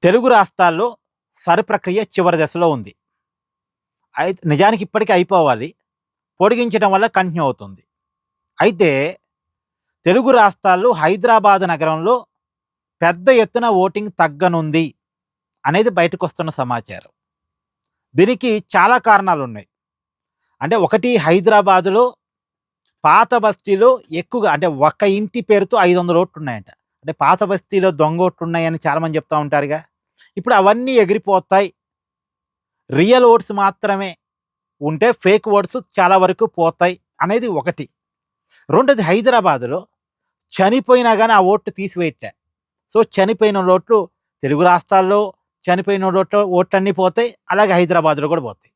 తెలుగు రాష్ట్రాల్లో సరి ప్రక్రియ చివరి దశలో ఉంది. అయితే నిజానికి ఇప్పటికే అయిపోవాలి. పొడిగించడం వల్ల కంటిన్యూ అవుతుంది. అయితే తెలుగు రాష్ట్రాల్లో హైదరాబాద్ నగరంలో పెద్ద ఎత్తున ఓటింగ్ తగ్గనుంది అనేది బయటకొస్తున్న సమాచారం. దీనికి చాలా కారణాలున్నాయి. అంటే ఒకటి హైదరాబాదులో పాత బస్తీలో ఎక్కువగా అంటే ఒక ఇంటి పేరుతో 500 ఓట్లున్నాయంట. అంటే పాత బస్తీలో దొంగ ఓట్లున్నాయని చాలామంది చెప్తా ఉంటారుగా. ఇప్పుడు అవన్నీ ఎగిరిపోతాయి. రియల్ ఓట్స్ మాత్రమే ఉంటే ఫేక్ ఓట్స్ చాలా వరకు పోతాయి అనేది ఒకటి. రెండోది హైదరాబాదులో చనిపోయినా గాని ఆ ఓట్లు తీసివేయట. సో, చనిపోయిన ఓట్లు తెలుగు రాష్ట్రాల్లో చనిపోయిన ఓట్లన్నీ పోతాయి. అలాగే హైదరాబాద్‌లో కూడా పోతాయి.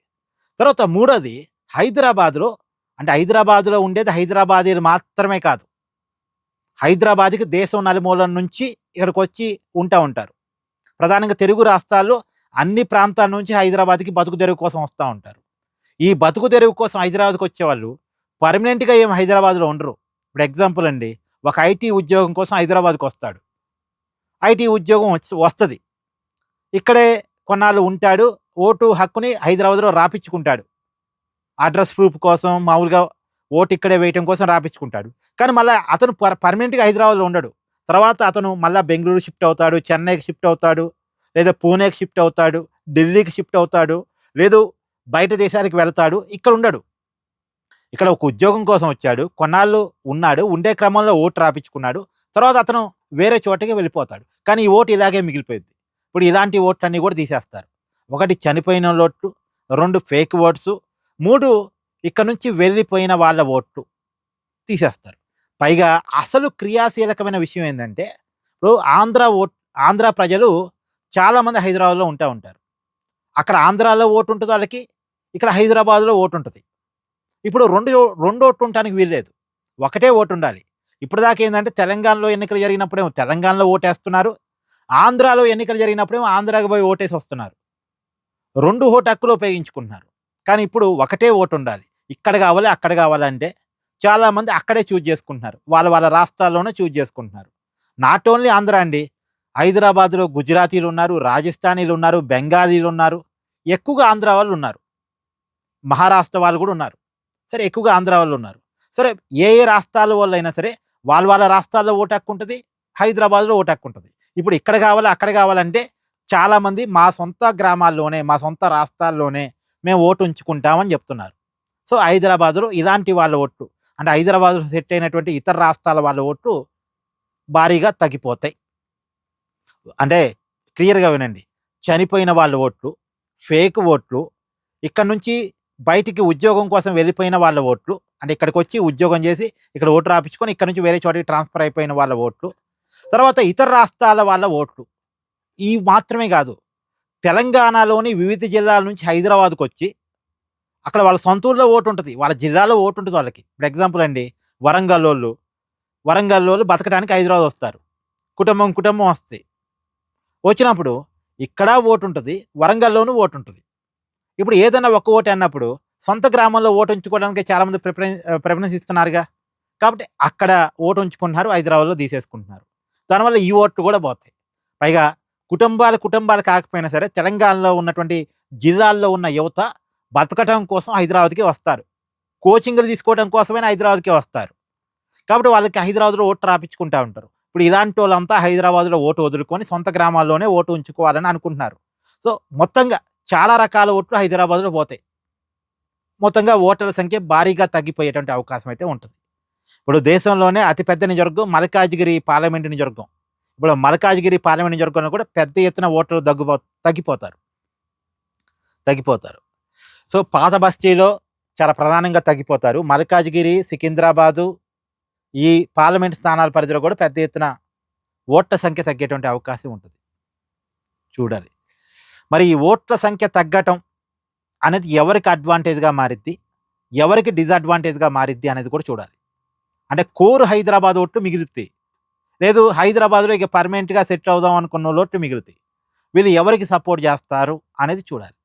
తర్వాత మూడోది హైదరాబాద్‌లో అంటే హైదరాబాద్‌లో ఉండేది హైదరాబాదీలు మాత్రమే కాదు. హైదరాబాద్‌కి దేశం నలుమూలల నుంచి ఇక్కడికొచ్చి ఉంటారు. ప్రధానంగా తెలుగు రాష్ట్రాల్లో అన్ని ప్రాంతాల నుంచి హైదరాబాద్‌కి బతుకు తెరువు కోసం వస్తా ఉంటారు. ఈ బతుకు తెరువు కోసం హైదరాబాద్‌కొచ్చేవాళ్ళు పర్మనెంట్‌గా ఏమి హైదరాబాద్‌లో ఉండరు. ఇప్పుడు ఎగ్జాంపుల్ అండి. ఒక ఐటీ ఉద్యోగం కోసం హైదరాబాద్‌కొస్తాడు. ఐటీ ఉద్యోగం వస్తది. ఇక్కడే కొన్నాళ్ళు ఉంటాడు. ఓటు హక్కుని హైదరాబాద్‌లో రాపిచ్చుకుంటాడు. అడ్రెస్ ప్రూఫ్ కోసం మామూలుగా ఓటు ఇక్కడే వేయటం కోసం రాపిచ్చుకుంటాడు. కానీ మళ్ళా అతను పర్మనెంట్‌గా హైదరాబాద్‌లో ఉండడు. తర్వాత అతను మళ్ళా బెంగుళూరు షిఫ్ట్ అవుతాడు. చెన్నైకి షిఫ్ట్ అవుతాడు. లేదా పూణేకి షిఫ్ట్ అవుతాడు. ఢిల్లీకి షిఫ్ట్ అవుతాడు. లేదు బయట దేశాలకు వెళ్తాడు. ఇక్కడ ఉండడు. ఇక్కడ ఒక ఉద్యోగం కోసం వచ్చాడు. కొన్నాళ్ళు ఉన్నాడు. ఉండే క్రమంలో ఓటు రాపిచ్చుకున్నాడు. తర్వాత అతను వేరే చోటకి వెళ్ళిపోతాడు. కానీ ఈ ఓటు ఇలాగే మిగిలిపోయిద్ది. ఇప్పుడు ఇలాంటి ఓట్లన్నీ కూడా తీసేస్తారు. ఒకటి చనిపోయినోళ్ళ ఓట్లు, 2 ఫేక్ ఓట్సు, 3 ఇక్కడ నుంచి వెళ్ళిపోయిన వాళ్ళ ఓట్లు తీసేస్తారు. పైగా అసలు క్రియాశీలకమైన విషయం ఏందంటే, ఇప్పుడు ఆంధ్ర ప్రజలు చాలామంది హైదరాబాద్‌లో ఉంటారు. అక్కడ ఆంధ్రాలో ఓటుంటది ఆళ్ళకి. ఇక్కడ హైదరాబాద్‌లో ఓటుంటది. ఇప్పుడు 2 ఓట్లు ఉండటానికి వీల్లేదు. ఒకటే ఓటుండాలి. ఇప్పటిదాకా ఏందంటే తెలంగాణలో ఎన్నికలు జరిగినప్పుడేమో తెలంగాణలో ఓటేస్తున్నారు. ఆంధ్రాలో ఎన్నికలు జరిగినప్పుడేమో ఆంధ్రాకి పోయి ఓటేసి వస్తున్నారు. 2 ఓటు హక్కులు ఉపయోగించుకుంటున్నారు. కానీ ఇప్పుడు ఒకటే ఓటుండాలి. ఇక్కడ గావాలి, అక్కడ గావాలంటే చాలామంది అక్కడే చూజ్ చేసుకుంటున్నారు. వాళ్ళ రాష్ట్రాల్లోనే చూజ్ చేసుకుంటున్నారు. నాట్ ఓన్లీ ఆంధ్ర అండి. హైదరాబాద్‌లో గుజరాతీలున్నారు, రాజస్థానీలున్నారు, బెంగాలీలున్నారు. ఎక్కువగా ఆంధ్ర వాళ్ళున్నారు. మహారాష్ట్ర వాళ్ళు గూడా ఉన్నారు. సరే ఎక్కువగా ఆంధ్ర వాళ్ళున్నారు. సరే ఏ రాష్ట్రాల వాళ్ళైనా సరే వాళ్ళ రాష్ట్రాల్లో ఓటు హక్కుంటది. హైదరాబాద్‌లో ఓటు హక్కుంటది. ఇప్పుడు ఇక్కడ గావాలి, అక్కడ గావాలంటే చాలామంది మా సొంత గ్రామాల్లోనే, మా సొంత రాష్ట్రాల్లోనే మేము ఓటు ఉంచుకుంటామని జెప్తున్నారు. సో, హైదరాబాద్‌లో ఇలాంటి వాళ్ళ ఓట్లు అంటే హైదరాబాద్‌లో సెట్ అయినటువంటి ఇతర రాష్ట్రాల వాళ్ళ ఓట్లు భారీగా తగ్గిపోతాయి. అంటే క్లియర్‌గా వినండి. చనిపోయిన వాళ్ళ ఓట్లు, ఫేక్ ఓట్లు, ఇక్కడ నుంచి బయటికి ఉద్యోగం కోసం వెళ్ళిపోయిన వాళ్ళ ఓట్లు, అంటే ఇక్కడికొచ్చి ఉద్యోగం జేసి ఇక్కడ ఓటు రాపిచ్చుకొని ఇక్కడ నుంచి వేరే చోటికి ట్రాన్స్‌ఫర్ అయిపోయిన వాళ్ళ ఓట్లు, తర్వాత ఇతర రాష్ట్రాల వాళ్ళ ఓట్లు. ఇవి మాత్రమే గాదు. తెలంగాణలోని వివిధ జిల్లాల నుంచి హైదరాబాద్‌కొచ్చి అక్కడ వాళ్ళ సొంత ఊర్లో ఓటుంటది. వాళ్ళ జిల్లాలో ఓటుంటది వాళ్ళకి. ఇప్పుడు ఎగ్జాంపుల్ అండి. వరంగల్లోళ్ళు బతకడానికి హైదరాబాద్ వస్తారు. కుటుంబం వస్తది. వచ్చినప్పుడు ఇక్కడ ఓటుంటది. వరంగల్‌లోనూ ఓటుంటది. ఇప్పుడు ఏదైనా ఒక్క ఓటే అన్నప్పుడు సొంత గ్రామంలో ఓటు ఉంచుకోవడానికి చాలామంది ప్రిఫరెన్స్ ఇస్తున్నారుగా. కాబట్టి అక్కడ ఓటు ఉంచుకుంటున్నారు. హైదరాబాద్‌లో తీసేసుకుంటున్నారు. దానివల్ల ఈ ఓట్లు కూడా పోతాయి. పైగా కుటుంబాలు కాకపోయినా సరే తెలంగాణలో ఉన్నటువంటి జిల్లాల్లో ఉన్న యువత బతకటం కోసం హైదరాబాద్‌కి వస్తారు. కోచింగ్‌లు తీసుకోవడం కోసమైనా హైదరాబాద్‌కే వస్తారు. కాబట్టి వాళ్ళకి హైదరాబాద్‌లో ఓటు రాపిచ్చుకుంటా ఉంటారు. ఇప్పుడు ఇలాంటోళ్ళంతా హైదరాబాద్‌లో ఓటు వదులుకొని సొంత గ్రామాల్లోనే ఓటు ఉంచుకోవాలని అనుకుంటున్నారు. సో, మొత్తంగా చాలా రకాల ఓట్లు హైదరాబాద్‌లో పోతాయి. మొత్తంగా ఓటర్ల సంఖ్య భారీగా తగ్గిపోయేటువంటి అవకాశం అయితే ఉంటది. ఇప్పుడు దేశంలోనే అతిపెద్ద నియోజకవర్గం మల్కాజిగిరి పార్లమెంటు నియోజకవర్గం. ఇప్పుడు మల్కాజిగిరి పార్లమెంటు నియోజకవర్గంలో కూడా పెద్ద ఎత్తున ఓటర్లు తగ్గిపోతారు. తగ్గిపోతారు. సో, పాత బస్తీలో చాలా ప్రధానంగా తగ్గిపోతారు. మల్కాజిగిరి, సికింద్రాబాదు ఈ పార్లమెంట్ స్థానాల పరిధిలో కూడా పెద్ద ఎత్తున ఓట్ల సంఖ్య తగ్గేటువంటి అవకాశం ఉంటది. చూడాలి. మరి ఈ ఓట్ల సంఖ్య తగ్గటం అనేది ఎవరికి అడ్వాంటేజ్‌గా మారిద్ది? ఎవరికి డిసడ్వాంటేజ్‌గా మారిద్ది అనేది కూడా చూడాలి. అంటే కోర్ హైదరాబాద్ ఓట్లు మిగులుతాయి. లేదు హైదరాబాద్‌లో ఇక పర్మనెంట్‌గా సెటిల్ అవుదాం అనుకున్నోళ్ళ ఓట్లు మిగులుతాయి. వీళ్ళు ఎవరికి సపోర్ట్ జేస్తారు అనేది చూడాలి.